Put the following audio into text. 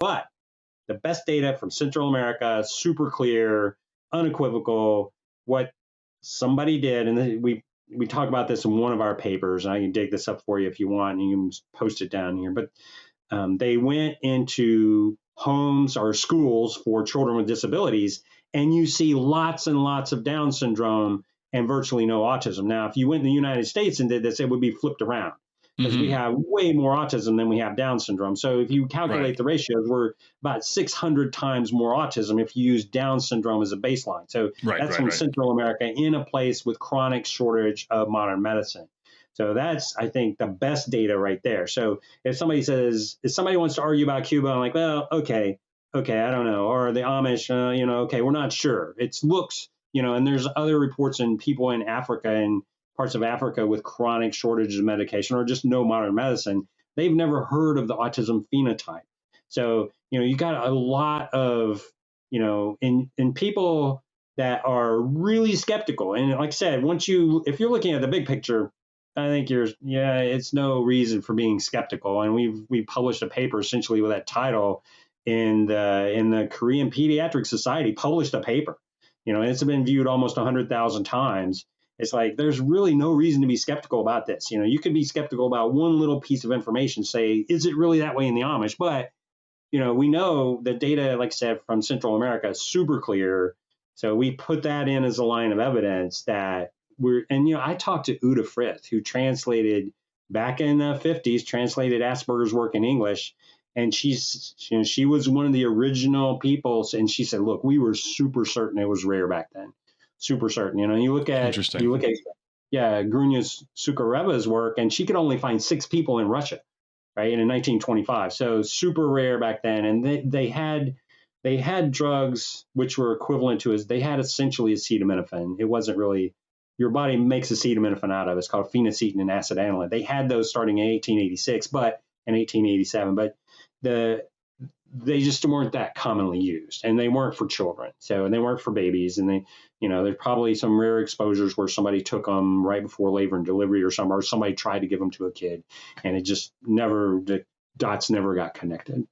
But the best data from Central America, super clear, unequivocal, what somebody did, and we talk about this in one of our papers, and I can dig this up for you if you want, and you can post it down here. But they went into homes or schools for children with disabilities, and you see lots and lots of Down syndrome and virtually no autism. Now, if you went in the United States and did this, it would be flipped around because we have way more autism than we have Down syndrome. So if you calculate the ratios, we're about 600 times more autism if you use Down syndrome as a baseline. So that's from Central America in a place with chronic shortage of modern medicine. So that's, I think, the best data right there. So if somebody wants to argue about Cuba, I'm like, well, okay, I don't know. Or the Amish, okay, we're not sure. It looks, and there's other reports in people in Africa and parts of Africa with chronic shortages of medication or just no modern medicine. They've never heard of the autism phenotype. So, you got a lot of, in people that are really skeptical. And like I said, if you're looking at the big picture, I think it's no reason for being skeptical. And we published a paper essentially with that title in the Korean Pediatric Society published a paper, and it's been viewed almost 100,000 times. It's like, there's really no reason to be skeptical about this. You could be skeptical about one little piece of information, say, is it really that way in the Amish? But, we know the data, like I said, from Central America is super clear. So we put that in as a line of evidence that I talked to Uta Frith, who translated back in the 50s, translated Asperger's work in English. And she was one of the original people. And she said, look, we were super certain it was rare back then. Super certain. You look at Grunya Sukareva's work, and she could only find 6 people in Russia, right, in 1925. So super rare back then. And they had drugs which were equivalent to they had essentially acetaminophen. It wasn't really, your body makes acetaminophen out of. It's called phenacetin and acetaniline. They had those starting in 1886, but in 1887, but they just weren't that commonly used, and they weren't for children. So, and they weren't for babies. And there's probably some rare exposures where somebody took them right before labor and delivery or somebody tried to give them to a kid, and it just the dots never got connected.